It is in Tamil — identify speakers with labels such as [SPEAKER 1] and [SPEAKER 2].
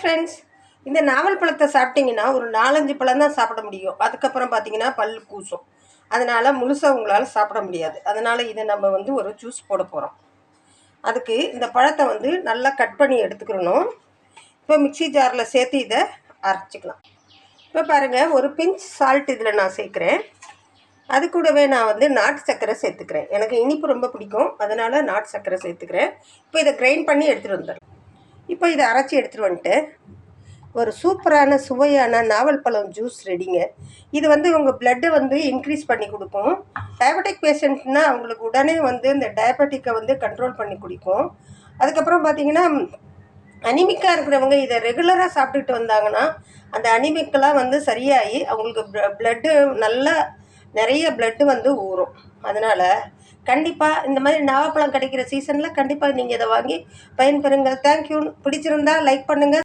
[SPEAKER 1] ஃப்ரெண்ட்ஸ், இந்த நாவல் பழத்தை சாப்பிட்டிங்கன்னா ஒரு 4-5 பழம் தான் சாப்பிட முடியும். அதுக்கப்புறம் பார்த்தீங்கன்னா பல் கூசும். அதனால் முழுசாக உங்களால் சாப்பிட முடியாது. அதனால் இதை நம்ம ஒரு ஜூஸ் போட போகிறோம். அதுக்கு இந்த பழத்தை நல்லா கட் பண்ணி எடுத்துக்கிறணும். இப்போ மிக்சி ஜாரில் சேர்த்து இதை அரைச்சிக்கலாம். இப்போ பாருங்கள், ஒரு பிஞ்ச் சால்ட் இதில் நான் சேர்க்குறேன். அது கூடவே நான் நாட்டு சர்க்கரை சேர்த்துக்கிறேன். எனக்கு இனிப்பு ரொம்ப பிடிக்கும், அதனால் நாட்டு சர்க்கரை சேர்த்துக்கிறேன். இப்போ இதை கிரைண்ட் பண்ணி எடுத்துகிட்டு வந்துடுறேன். இப்போ இதை அரைச்சி எடுத்துகிட்டு வந்துட்டு ஒரு சூப்பரான சுவையான நாவல் பழம் ஜூஸ் ரெடிங்க. இது உங்கள் பிளட்டை இன்க்ரீஸ் பண்ணி கொடுக்கும். டயபெட்டிக் பேஷண்ட்னா அவங்களுக்கு உடனே இந்த டயபெட்டிக்கை கண்ட்ரோல் பண்ணி குடிக்கும். அதுக்கப்புறம் பார்த்திங்கன்னா அனிமிக்காக இருக்கிறவங்க இதை ரெகுலராக சாப்பிட்டுட்டு வந்தாங்கன்னா அந்த அனிமிக்கெல்லாம் சரியாகி அவங்களுக்கு பிளட்டு நல்லா நிறைய பிளட்டு ஊறும். அதனால் கண்டிப்பாக இந்த மாதிரி நாவப்பழம் கிடைக்கிற சீசனில் கண்டிப்பாக நீங்கள் இதை வாங்கி பயன்பெறுங்கள். தேங்க்யூ. பிடிச்சிருந்தா லைக் பண்ணுங்கள்.